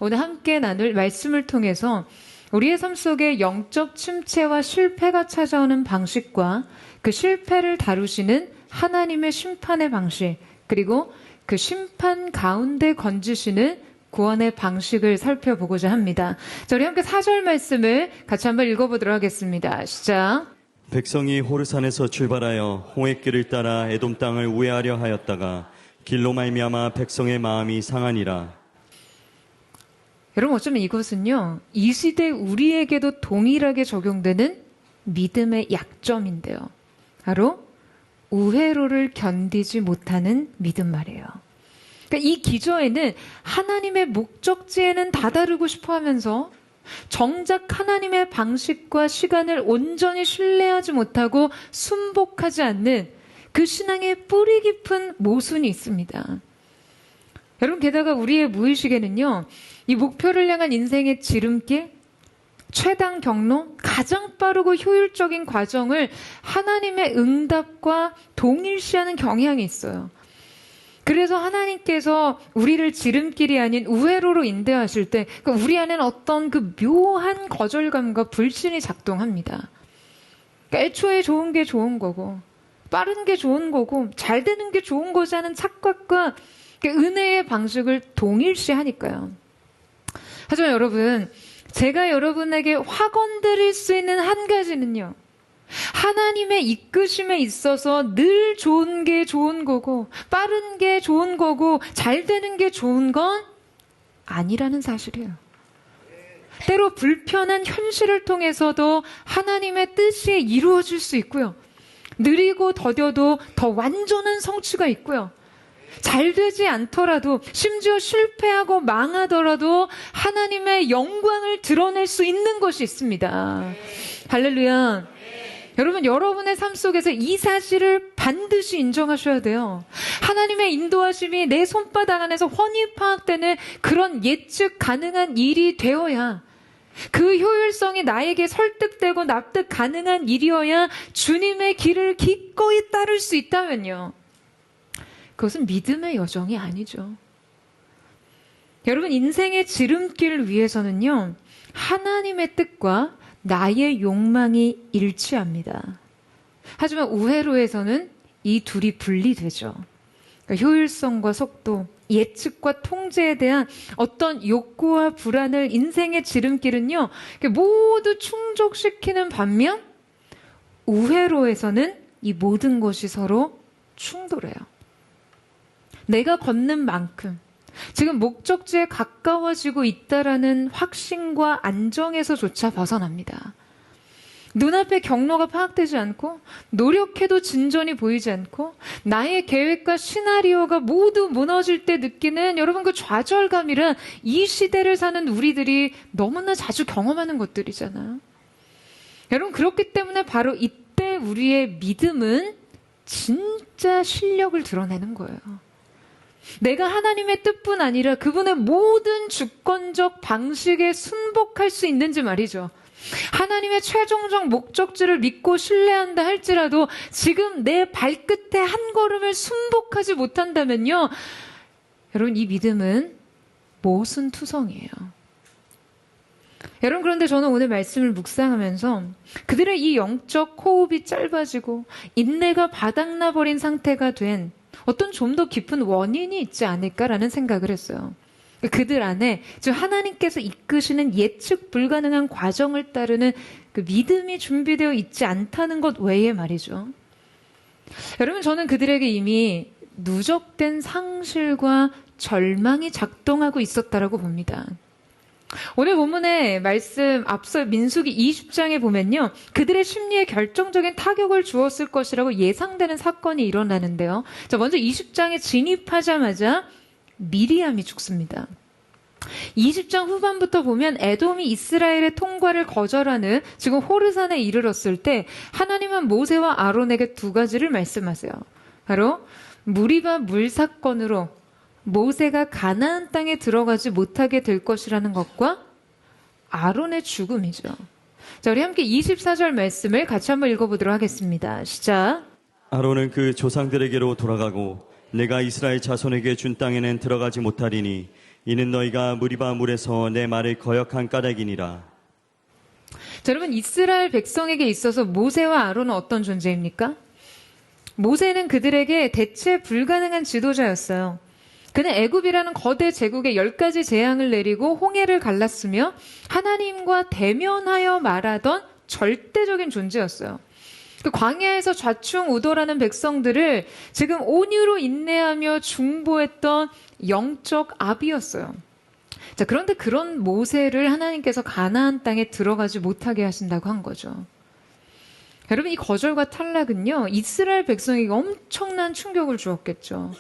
오늘 함께 나눌 말씀을 통해서 우리의 삶 속에 영적 침체와 실패가 찾아오는 방식과 그 실패를 다루시는 하나님의 심판의 방식, 그리고 그 심판 가운데 건지시는 구원의 방식을 살펴보고자 합니다. 자, 우리 함께 4절 말씀을 같이 한번 읽어보도록 하겠습니다. 시작. 백성이 호르산에서 출발하여 홍해길을 따라 에돔 땅을 우회하려 하였다가 길로 말미암아 백성의 마음이 상하니라. 여러분, 어쩌면 이것은요, 이 시대 우리에게도 동일하게 적용되는 믿음의 약점인데요. 바로 우회로를 견디지 못하는 믿음 말이에요. 그러니까 이 기저에는 하나님의 목적지에는 다다르고 싶어 하면서 정작 하나님의 방식과 시간을 온전히 신뢰하지 못하고 순복하지 않는 그 신앙의 뿌리 깊은 모순이 있습니다. 여러분, 게다가 우리의 무의식에는요, 이 목표를 향한 인생의 지름길, 최단 경로, 가장 빠르고 효율적인 과정을 하나님의 응답과 동일시하는 경향이 있어요. 그래서 하나님께서 우리를 지름길이 아닌 우회로로 인도하실 때 우리 안에는 어떤 그 묘한 거절감과 불신이 작동합니다. 그러니까 애초에 좋은 게 좋은 거고, 빠른 게 좋은 거고, 잘 되는 게 좋은 거지 하는 착각과 은혜의 방식을 동일시하니까요. 하지만 여러분, 제가 여러분에게 확언드릴 수 있는 한 가지는요, 하나님의 이끄심에 있어서 늘 좋은 게 좋은 거고, 빠른 게 좋은 거고, 잘 되는 게 좋은 건 아니라는 사실이에요. 때로 불편한 현실을 통해서도 하나님의 뜻이 이루어질 수 있고요. 느리고 더뎌도 더 완전한 성취가 있고요. 잘 되지 않더라도, 심지어 실패하고 망하더라도 하나님의 영광을 드러낼 수 있는 것이 있습니다. 할렐루야. 여러분, 여러분의 삶 속에서 이 사실을 반드시 인정하셔야 돼요. 하나님의 인도하심이 내 손바닥 안에서 훤히 파악되는 그런 예측 가능한 일이 되어야, 그 효율성이 나에게 설득되고 납득 가능한 일이어야 주님의 길을 기꺼이 따를 수 있다면요, 그것은 믿음의 여정이 아니죠. 여러분, 인생의 지름길을 위해서는요, 하나님의 뜻과 나의 욕망이 일치합니다. 하지만 우회로에서는 이 둘이 분리되죠. 그러니까 효율성과 속도, 예측과 통제에 대한 어떤 욕구와 불안을 인생의 지름길은요, 모두 충족시키는 반면 우회로에서는 이 모든 것이 서로 충돌해요. 내가 걷는 만큼 지금 목적지에 가까워지고 있다라는 확신과 안정에서조차 벗어납니다. 눈앞에 경로가 파악되지 않고, 노력해도 진전이 보이지 않고, 나의 계획과 시나리오가 모두 무너질 때 느끼는 여러분 그 좌절감이란 이 시대를 사는 우리들이 너무나 자주 경험하는 것들이잖아요. 여러분, 그렇기 때문에 바로 이때 우리의 믿음은 진짜 실력을 드러내는 거예요. 내가 하나님의 뜻뿐 아니라 그분의 모든 주권적 방식에 순복할 수 있는지 말이죠. 하나님의 최종적 목적지를 믿고 신뢰한다 할지라도 지금 내 발끝에 한 걸음을 순복하지 못한다면요, 여러분, 이 믿음은 모순투성이에요. 여러분, 그런데 저는 오늘 말씀을 묵상하면서 그들의 이 영적 호흡이 짧아지고 인내가 바닥나버린 상태가 된 어떤 좀 더 깊은 원인이 있지 않을까라는 생각을 했어요. 그들 안에 즉 하나님께서 이끄시는 예측 불가능한 과정을 따르는 그 믿음이 준비되어 있지 않다는 것 외에 말이죠. 여러분, 저는 그들에게 이미 누적된 상실과 절망이 작동하고 있었다라고 봅니다. 오늘 본문의 말씀 앞서 민수기 20장에 보면요, 그들의 심리에 결정적인 타격을 주었을 것이라고 예상되는 사건이 일어나는데요. 자, 먼저 20장에 진입하자마자 미리암이 죽습니다. 20장 후반부터 보면 에돔이 이스라엘의 통과를 거절하는 지금 호르산에 이르렀을 때 하나님은 모세와 아론에게 두 가지를 말씀하세요. 바로 무리바 물 사건으로 모세가 가나안 땅에 들어가지 못하게 될 것이라는 것과 아론의 죽음이죠. 자, 우리 함께 24절 말씀을 같이 한번 읽어보도록 하겠습니다. 시작. 아론은 그 조상들에게로 돌아가고 내가 이스라엘 자손에게 준 땅에는 들어가지 못하리니 이는 너희가 무리바 물에서 내 말을 거역한 까닭이니라. 자, 여러분, 이스라엘 백성에게 있어서 모세와 아론은 어떤 존재입니까? 모세는 그들에게 대체 불가능한 지도자였어요. 그는 애굽이라는 거대 제국에 10가지 재앙을 내리고 홍해를 갈랐으며 하나님과 대면하여 말하던 절대적인 존재였어요. 그 광야에서 좌충우돌하는 백성들을 지금 온유로 인내하며 중보했던 영적 아비였어요. 자, 그런데 그런 모세를 하나님께서 가나안 땅에 들어가지 못하게 하신다고 한 거죠. 여러분, 이 거절과 탈락은요, 이스라엘 백성에게 엄청난 충격을 주었겠죠.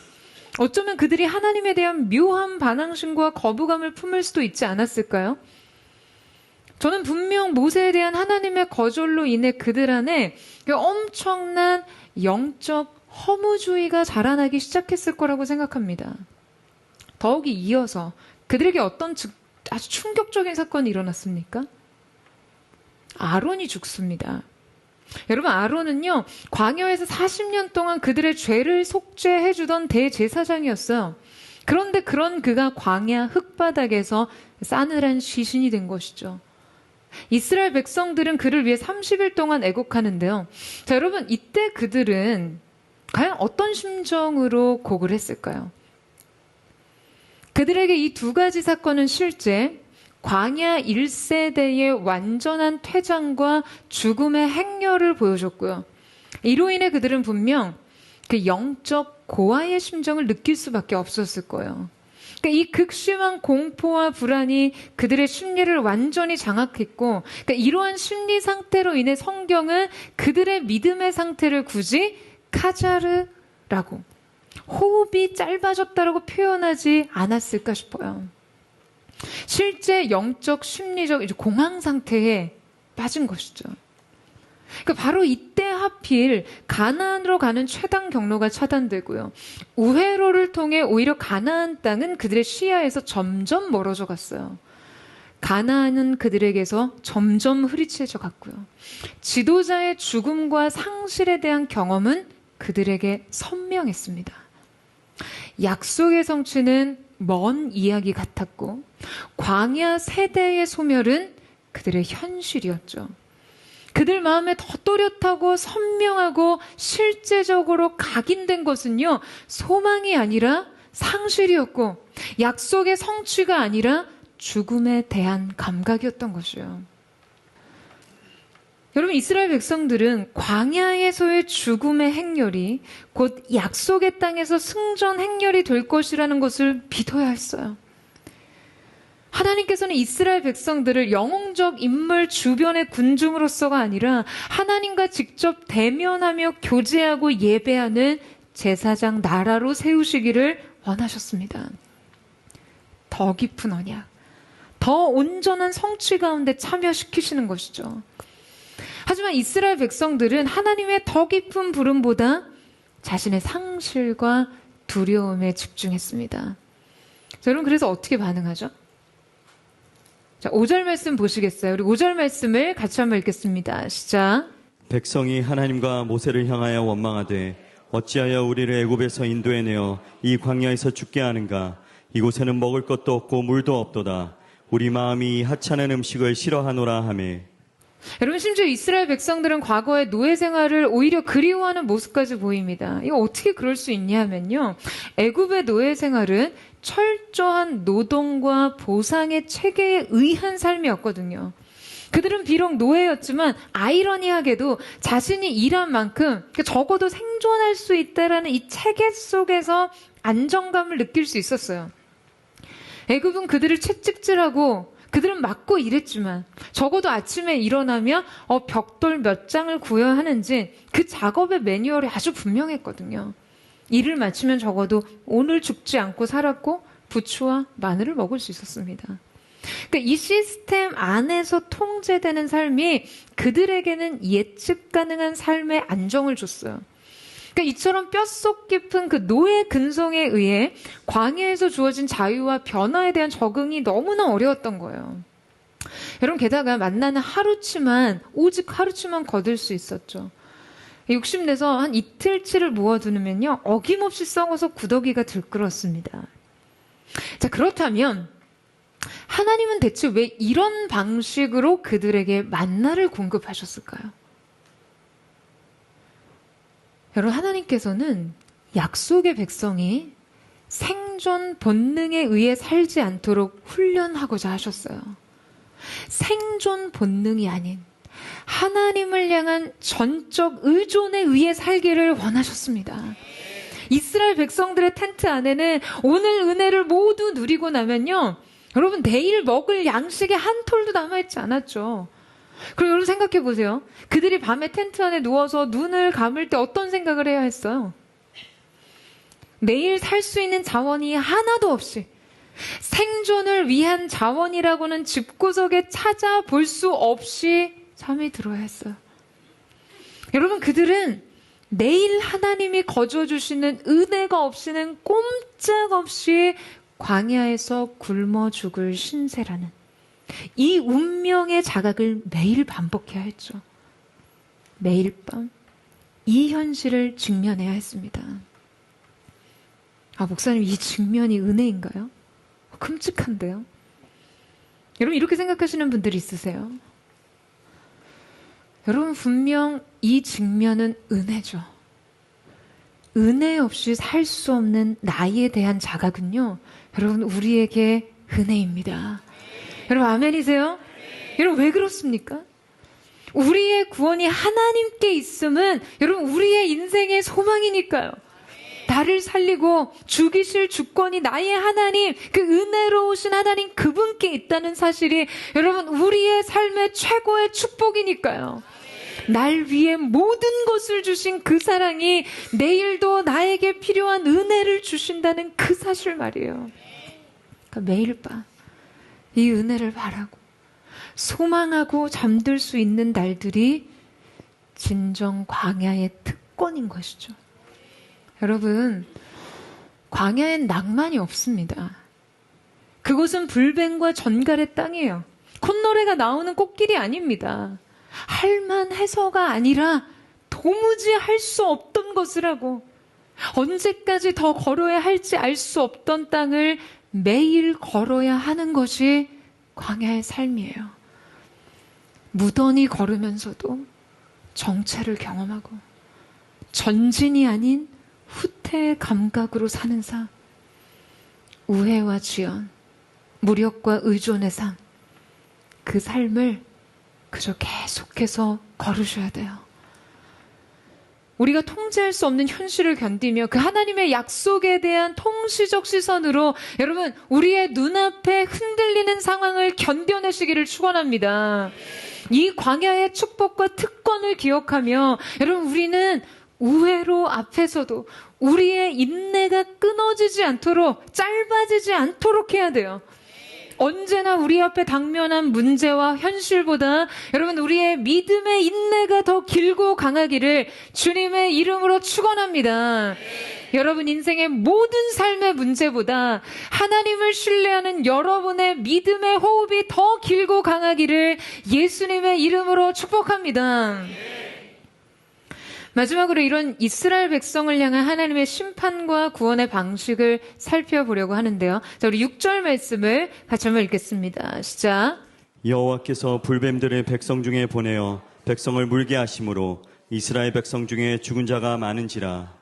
어쩌면 그들이 하나님에 대한 묘한 반항심과 거부감을 품을 수도 있지 않았을까요? 저는 분명 모세에 대한 하나님의 거절로 인해 그들 안에 엄청난 영적 허무주의가 자라나기 시작했을 거라고 생각합니다. 더욱이 이어서 그들에게 어떤 아주 충격적인 사건이 일어났습니까? 아론이 죽습니다. 여러분, 아론은요, 광야에서 40년 동안 그들의 죄를 속죄해주던 대제사장이었어요. 그런데 그런 그가 광야 흙바닥에서 싸늘한 시신이 된 것이죠. 이스라엘 백성들은 그를 위해 30일 동안 애곡하는데요. 자, 여러분, 이때 그들은 과연 어떤 심정으로 곡을 했을까요? 그들에게 이 두 가지 사건은 실제 광야 1세대의 완전한 퇴장과 죽음의 행렬을 보여줬고요. 이로 인해 그들은 분명 그 영적 고아의 심정을 느낄 수밖에 없었을 거예요. 그러니까 이 극심한 공포와 불안이 그들의 심리를 완전히 장악했고, 그러니까 이러한 심리 상태로 인해 성경은 그들의 믿음의 상태를 굳이 카자르라고, 호흡이 짧아졌다라고 표현하지 않았을까 싶어요. 실제 영적 심리적 공황 상태에 빠진 것이죠. 그러니까 바로 이때 하필 가나안으로 가는 최단 경로가 차단되고요. 우회로를 통해 오히려 가나안 땅은 그들의 시야에서 점점 멀어져 갔어요. 가나안은 그들에게서 점점 흐리채져 갔고요. 지도자의 죽음과 상실에 대한 경험은 그들에게 선명했습니다. 약속의 성취는 먼 이야기 같았고 광야 세대의 소멸은 그들의 현실이었죠. 그들 마음에 더 또렷하고 선명하고 실제적으로 각인된 것은요, 소망이 아니라 상실이었고 약속의 성취가 아니라 죽음에 대한 감각이었던 것이에요. 여러분, 이스라엘 백성들은 광야에서의 죽음의 행렬이 곧 약속의 땅에서 승전 행렬이 될 것이라는 것을 믿어야 했어요. 하나님께서는 이스라엘 백성들을 영웅적 인물 주변의 군중으로서가 아니라 하나님과 직접 대면하며 교제하고 예배하는 제사장 나라로 세우시기를 원하셨습니다. 더 깊은 언약, 더 온전한 성취 가운데 참여시키시는 것이죠. 하지만 이스라엘 백성들은 하나님의 더 깊은 부름보다 자신의 상실과 두려움에 집중했습니다. 자, 여러분, 그래서 어떻게 반응하죠? 자, 5절 말씀 보시겠어요? 우리 5절 말씀을 같이 한번 읽겠습니다. 시작. 백성이 하나님과 모세를 향하여 원망하되 어찌하여 우리를 애굽에서 인도해내어 이 광야에서 죽게 하는가? 이곳에는 먹을 것도 없고 물도 없도다. 우리 마음이 이 하찮은 음식을 싫어하노라 하매. 여러분, 심지어 이스라엘 백성들은 과거의 노예 생활을 오히려 그리워하는 모습까지 보입니다. 이거 어떻게 그럴 수 있냐 하면요, 애굽의 노예 생활은 철저한 노동과 보상의 체계에 의한 삶이었거든요. 그들은 비록 노예였지만 아이러니하게도 자신이 일한 만큼 적어도 생존할 수 있다라는 이 체계 속에서 안정감을 느낄 수 있었어요. 애굽은 그들을 채찍질하고 그들은 맞고 일했지만 적어도 아침에 일어나면 벽돌 몇 장을 구해야 하는지 그 작업의 매뉴얼이 아주 분명했거든요. 일을 마치면 적어도 오늘 죽지 않고 살았고 부추와 마늘을 먹을 수 있었습니다. 그러니까 이 시스템 안에서 통제되는 삶이 그들에게는 예측 가능한 삶의 안정을 줬어요. 그러니까 이처럼 뼛속 깊은 그 노예 근성에 의해 광야에서 주어진 자유와 변화에 대한 적응이 너무나 어려웠던 거예요. 여러분, 게다가 만나는 하루치만, 오직 하루치만 거둘 수 있었죠. 욕심내서 한 이틀치를 모아두면요, 어김없이 썩어서 구더기가 들끓었습니다. 자, 그렇다면 하나님은 대체 왜 이런 방식으로 그들에게 만나를 공급하셨을까요? 여러분, 하나님께서는 약속의 백성이 생존 본능에 의해 살지 않도록 훈련하고자 하셨어요. 생존 본능이 아닌 하나님을 향한 전적 의존에 의해 살기를 원하셨습니다. 이스라엘 백성들의 텐트 안에는 오늘 은혜를 모두 누리고 나면요, 여러분, 내일 먹을 양식의 한 톨도 남아있지 않았죠. 그럼 여러분 생각해 보세요. 그들이 밤에 텐트 안에 누워서 눈을 감을 때 어떤 생각을 해야 했어요? 내일 살 수 있는 자원이 하나도 없이 생존을 위한 자원이라고는 집구석에 찾아볼 수 없이 잠이 들어야 했어요. 여러분, 그들은 내일 하나님이 거저 주시는 은혜가 없이는 꼼짝없이 광야에서 굶어 죽을 신세라는 이 운명의 자각을 매일 반복해야 했죠. 매일 밤 이 현실을 직면해야 했습니다. 아, 목사님, 이 직면이 은혜인가요? 끔찍한데요. 여러분, 이렇게 생각하시는 분들이 있으세요? 여러분, 분명 이 직면은 은혜죠. 은혜 없이 살 수 없는 나에 대한 자각은요, 여러분, 우리에게 은혜입니다. 여러분, 아멘이세요? 여러분, 왜 그렇습니까? 우리의 구원이 하나님께 있음은 여러분, 우리의 인생의 소망이니까요. 나를 살리고 죽이실 주권이 나의 하나님, 그 은혜로우신 하나님 그분께 있다는 사실이 여러분, 우리의 삶의 최고의 축복이니까요. 날 위해 모든 것을 주신 그 사랑이 내일도 나에게 필요한 은혜를 주신다는 그 사실 말이에요. 그러니까 매일 밤 이 은혜를 바라고 소망하고 잠들 수 있는 날들이 진정 광야의 특권인 것이죠. 여러분, 광야엔 낭만이 없습니다. 그곳은 불뱀과 전갈의 땅이에요. 콧노래가 나오는 꽃길이 아닙니다. 할만해서가 아니라 도무지 할 수 없던 것을 하고 언제까지 더 걸어야 할지 알 수 없던 땅을 매일 걸어야 하는 것이 광야의 삶이에요. 무던히 걸으면서도 정체를 경험하고 전진이 아닌 후퇴의 감각으로 사는 삶, 우회와 지연, 무력과 의존의 삶, 그 삶을 그저 계속해서 걸으셔야 돼요. 우리가 통제할 수 없는 현실을 견디며 그 하나님의 약속에 대한 통시적 시선으로 여러분, 우리의 눈앞에 흔들리는 상황을 견뎌내시기를 축원합니다. 이 광야의 축복과 특권을 기억하며 여러분, 우리는 우회로 앞에서도 우리의 인내가 끊어지지 않도록, 짧아지지 않도록 해야 돼요. 언제나 우리 앞에 당면한 문제와 현실보다 여러분, 우리의 믿음의 인내가 더 길고 강하기를 주님의 이름으로 축원합니다. 여러분, 인생의 모든 삶의 문제보다 하나님을 신뢰하는 여러분의 믿음의 호흡이 더 길고 강하기를 예수님의 이름으로 축복합니다. 마지막으로 이런 이스라엘 백성을 향한 하나님의 심판과 구원의 방식을 살펴보려고 하는데요. 자, 우리 6절 말씀을 같이 한번 읽겠습니다. 시작. 여호와께서 불뱀들을 백성 중에 보내어 백성을 물게 하심으로 이스라엘 백성 중에 죽은 자가 많은지라.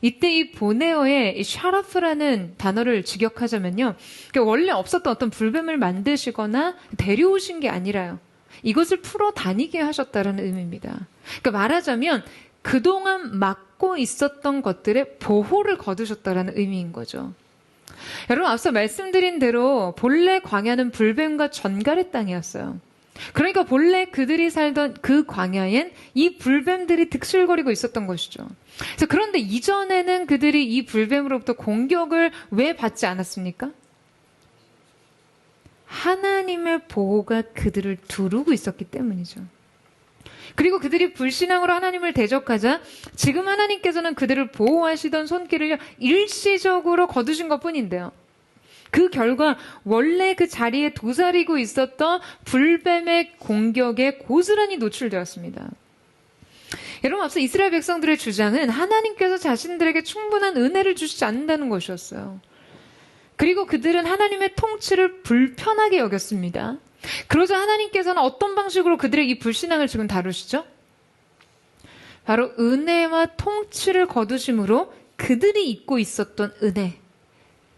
이때 이 보네어의 이 샤라프라는 단어를 직역하자면요, 원래 없었던 어떤 불뱀을 만드시거나 데려오신 게 아니라요, 이것을 풀어 다니게 하셨다는 의미입니다. 그러니까 말하자면 그동안 막고 있었던 것들의 보호를 거두셨다는 의미인 거죠. 여러분, 앞서 말씀드린 대로 본래 광야는 불뱀과 전갈의 땅이었어요. 그러니까 본래 그들이 살던 그 광야엔 이 불뱀들이 득실거리고 있었던 것이죠. 그런데 이전에는 그들이 이 불뱀으로부터 공격을 왜 받지 않았습니까? 하나님의 보호가 그들을 두르고 있었기 때문이죠. 그리고 그들이 불신앙으로 하나님을 대적하자 지금 하나님께서는 그들을 보호하시던 손길을 일시적으로 거두신 것뿐인데요. 그 결과 원래 그 자리에 도사리고 있었던 불뱀의 공격에 고스란히 노출되었습니다. 여러분, 앞서 이스라엘 백성들의 주장은 하나님께서 자신들에게 충분한 은혜를 주시지 않는다는 것이었어요. 그리고 그들은 하나님의 통치를 불편하게 여겼습니다. 그러자 하나님께서는 어떤 방식으로 그들의 이 불신앙을 지금 다루시죠? 바로 은혜와 통치를 거두심으로 그들이 잊고 있었던 은혜,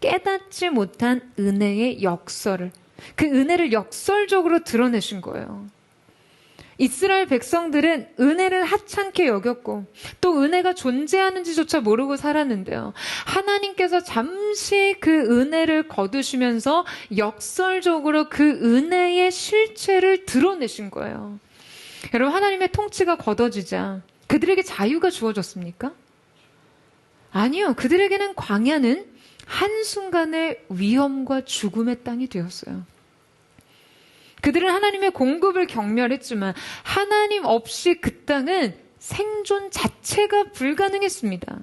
깨닫지 못한 은혜의 역설을, 그 은혜를 역설적으로 드러내신 거예요. 이스라엘 백성들은 은혜를 하찮게 여겼고 또 은혜가 존재하는지조차 모르고 살았는데요. 하나님께서 잠시 그 은혜를 거두시면서 역설적으로 그 은혜의 실체를 드러내신 거예요. 여러분, 하나님의 통치가 걷어지자 그들에게 자유가 주어졌습니까? 아니요. 그들에게는 광야는 한순간의 위험과 죽음의 땅이 되었어요. 그들은 하나님의 공급을 경멸했지만 하나님 없이 그 땅은 생존 자체가 불가능했습니다.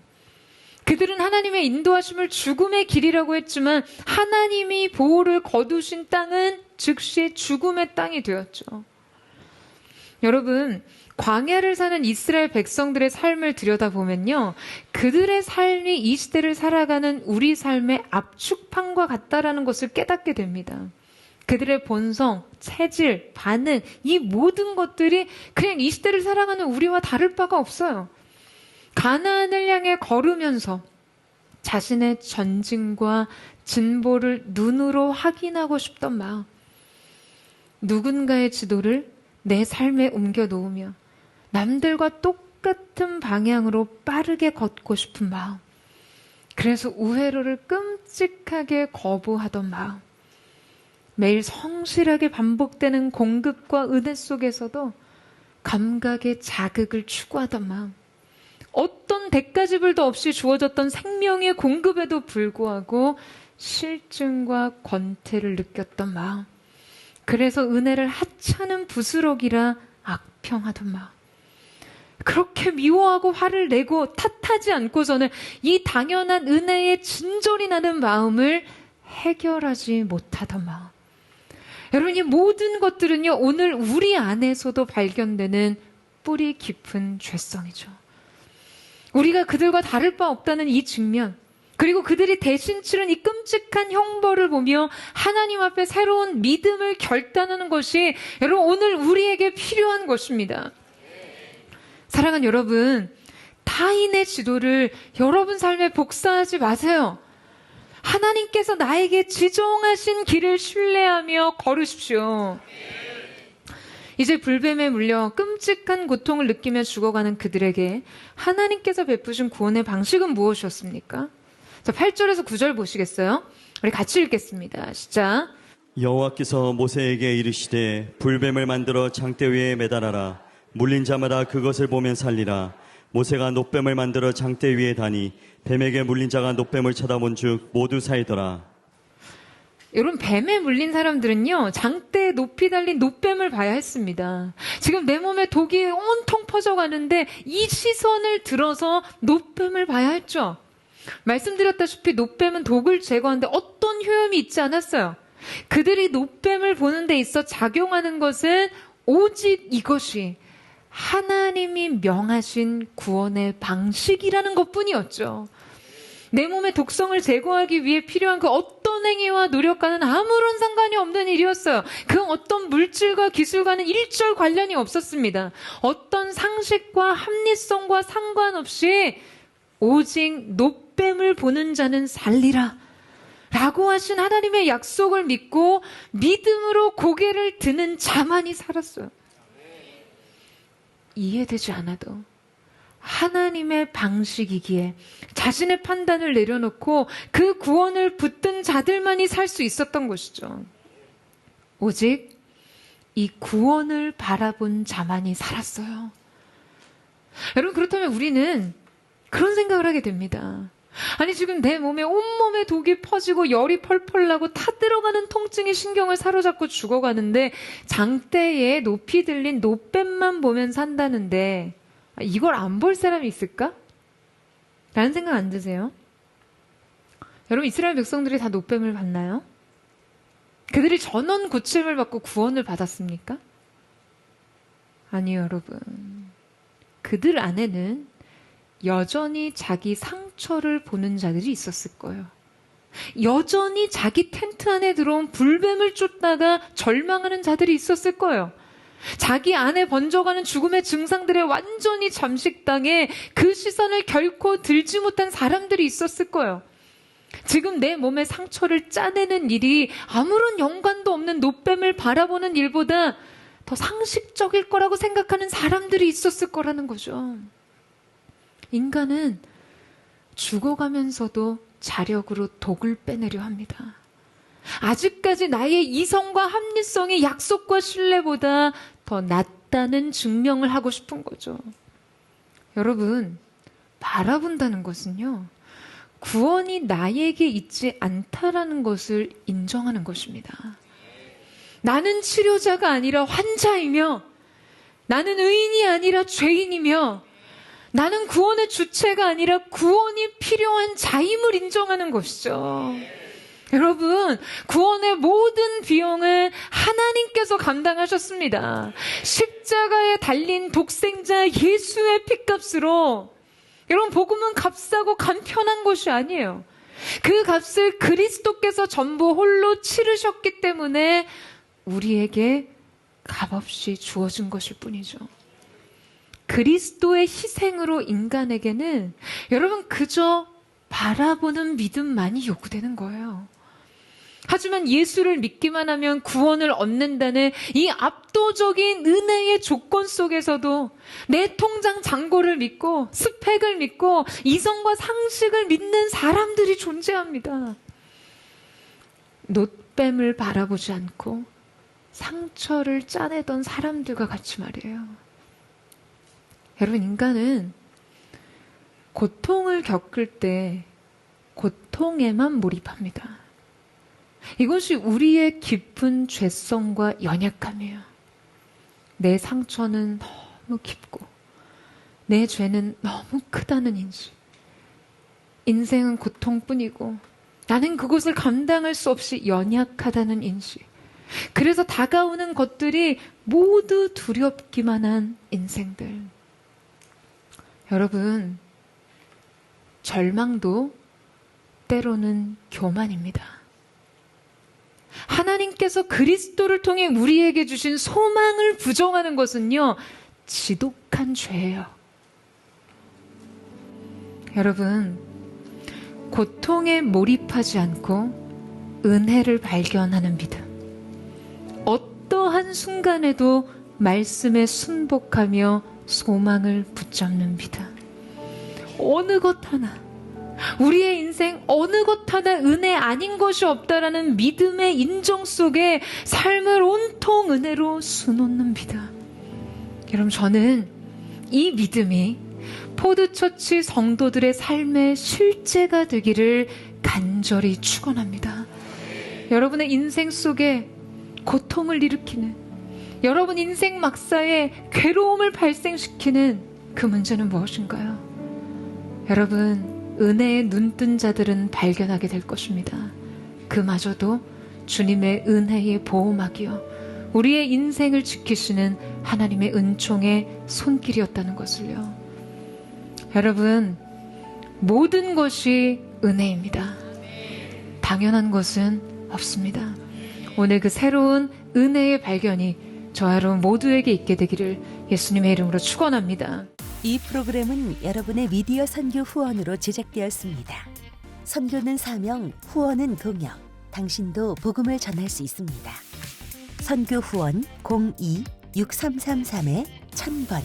그들은 하나님의 인도하심을 죽음의 길이라고 했지만 하나님이 보호를 거두신 땅은 즉시 죽음의 땅이 되었죠. 여러분, 광야를 사는 이스라엘 백성들의 삶을 들여다보면요, 그들의 삶이 이 시대를 살아가는 우리 삶의 압축판과 같다라는 것을 깨닫게 됩니다. 그들의 본성, 체질, 반응, 이 모든 것들이 그냥 이 시대를 살아가는 우리와 다를 바가 없어요. 가나안을 향해 걸으면서 자신의 전진과 진보를 눈으로 확인하고 싶던 마음, 누군가의 지도를 내 삶에 옮겨 놓으며 남들과 똑같은 방향으로 빠르게 걷고 싶은 마음, 그래서 우회로를 끔찍하게 거부하던 마음, 매일 성실하게 반복되는 공급과 은혜 속에서도 감각의 자극을 추구하던 마음, 어떤 대가지불도 없이 주어졌던 생명의 공급에도 불구하고 실증과 권태를 느꼈던 마음, 그래서 은혜를 하찮은 부스러기라 악평하던 마음, 그렇게 미워하고 화를 내고 탓하지 않고서는 이 당연한 은혜의 진절이 나는 마음을 해결하지 못하던 마음. 여러분, 이 모든 것들은요, 오늘 우리 안에서도 발견되는 뿌리 깊은 죄성이죠. 우리가 그들과 다를 바 없다는 이 측면, 그리고 그들이 대신 치른 이 끔찍한 형벌을 보며 하나님 앞에 새로운 믿음을 결단하는 것이 여러분 오늘 우리에게 필요한 것입니다. 사랑하는 여러분, 타인의 지도를 여러분 삶에 복사하지 마세요. 하나님께서 나에게 지정하신 길을 신뢰하며 걸으십시오. 이제 불뱀에 물려 끔찍한 고통을 느끼며 죽어가는 그들에게 하나님께서 베푸신 구원의 방식은 무엇이었습니까? 자, 8절에서 9절 보시겠어요? 우리 같이 읽겠습니다. 시작. 여호와께서 모세에게 이르시되 불뱀을 만들어 장대 위에 매달아라. 물린 자마다 그것을 보면 살리라. 모세가 놋뱀을 만들어 장대 위에 다니 뱀에게 물린 자가 놋뱀을 쳐다본 즉 모두 살더라. 여러분, 뱀에 물린 사람들은요, 장대에 높이 달린 놋뱀을 봐야 했습니다. 지금 내 몸에 독이 온통 퍼져가는데 이 시선을 들어서 놋뱀을 봐야 했죠. 말씀드렸다시피 놋뱀은 독을 제거하는데 어떤 효험이 있지 않았어요. 그들이 놋뱀을 보는 데 있어 작용하는 것은 오직 이것이 하나님이 명하신 구원의 방식이라는 것뿐이었죠. 내 몸의 독성을 제거하기 위해 필요한 그 어떤 행위와 노력과는 아무런 상관이 없는 일이었어요. 그 어떤 물질과 기술과는 일절 관련이 없었습니다. 어떤 상식과 합리성과 상관없이 오직 놋뱀을 보는 자는 살리라 라고 하신 하나님의 약속을 믿고 믿음으로 고개를 드는 자만이 살았어요. 이해되지 않아도 하나님의 방식이기에 자신의 판단을 내려놓고 그 구원을 붙든 자들만이 살 수 있었던 것이죠. 오직 이 구원을 바라본 자만이 살았어요. 여러분, 그렇다면 우리는 그런 생각을 하게 됩니다. 아니, 지금 내 몸에 온몸에 독이 퍼지고 열이 펄펄 나고 타들어가는 통증이 신경을 사로잡고 죽어가는데 장대에 높이 들린 놋뱀만 보면 산다는데 이걸 안 볼 사람이 있을까? 라는 생각 안 드세요? 여러분, 이스라엘 백성들이 다 놋뱀을 봤나요? 그들이 전원 고침을 받고 구원을 받았습니까? 아니요, 여러분. 그들 안에는 여전히 자기 상처를 보는 자들이 있었을 거예요. 여전히 자기 텐트 안에 들어온 불뱀을 쫓다가 절망하는 자들이 있었을 거예요. 자기 안에 번져가는 죽음의 증상들에 완전히 잠식당해 그 시선을 결코 들지 못한 사람들이 있었을 거예요. 지금 내 몸에 상처를 짜내는 일이 아무런 연관도 없는 노뱀을 바라보는 일보다 더 상식적일 거라고 생각하는 사람들이 있었을 거라는 거죠. 인간은 죽어가면서도 자력으로 독을 빼내려 합니다. 아직까지 나의 이성과 합리성이 약속과 신뢰보다 더 낫다는 증명을 하고 싶은 거죠. 여러분, 바라본다는 것은요, 구원이 나에게 있지 않다라는 것을 인정하는 것입니다. 나는 치료자가 아니라 환자이며, 나는 의인이 아니라 죄인이며, 나는 구원의 주체가 아니라 구원이 필요한 자임을 인정하는 것이죠. 여러분, 구원의 모든 비용은 하나님께서 감당하셨습니다. 십자가에 달린 독생자 예수의 핏값으로. 여러분, 복음은 값싸고 간편한 것이 아니에요. 그 값을 그리스도께서 전부 홀로 치르셨기 때문에 우리에게 값없이 주어진 것일 뿐이죠. 그리스도의 희생으로 인간에게는 여러분 그저 바라보는 믿음만이 요구되는 거예요. 하지만 예수를 믿기만 하면 구원을 얻는다는 이 압도적인 은혜의 조건 속에서도 내 통장 잔고를 믿고 스펙을 믿고 이성과 상식을 믿는 사람들이 존재합니다. 노뱀을 바라보지 않고 상처를 짜내던 사람들과 같이 말이에요. 여러분, 인간은 고통을 겪을 때 고통에만 몰입합니다. 이것이 우리의 깊은 죄성과 연약함이에요. 내 상처는 너무 깊고 내 죄는 너무 크다는 인식. 인생은 고통뿐이고 나는 그것을 감당할 수 없이 연약하다는 인식. 그래서 다가오는 것들이 모두 두렵기만 한 인생들. 여러분, 절망도 때로는 교만입니다. 하나님께서 그리스도를 통해 우리에게 주신 소망을 부정하는 것은요, 지독한 죄예요. 여러분, 고통에 몰입하지 않고 은혜를 발견하는 믿음. 어떠한 순간에도 말씀에 순복하며 소망을 붙잡는 믿음. 어느 것 하나, 우리의 인생 어느 것 하나 은혜 아닌 것이 없다라는 믿음의 인정 속에 삶을 온통 은혜로 수놓는 믿음. 여러분, 저는 이 믿음이 포드처치 성도들의 삶의 실제가 되기를 간절히 축원합니다. 여러분의 인생 속에 고통을 일으키는, 여러분 인생 막사에 괴로움을 발생시키는 그 문제는 무엇인가요? 여러분, 은혜에 눈뜬 자들은 발견하게 될 것입니다. 그마저도 주님의 은혜의 보호막이요, 우리의 인생을 지키시는 하나님의 은총의 손길이었다는 것을요. 여러분, 모든 것이 은혜입니다. 당연한 것은 없습니다. 오늘 그 새로운 은혜의 발견이 저와 여러분 모두에게 있게 되기를 예수님의 이름으로 축원합니다. 이 프로그램은 여러분의 미디어 선교 후원으로 제작되었습니다. 선교는 사명, 후원은 동역. 당신도 복음을 전할 수 있습니다. 선교 후원 02-6333-1000번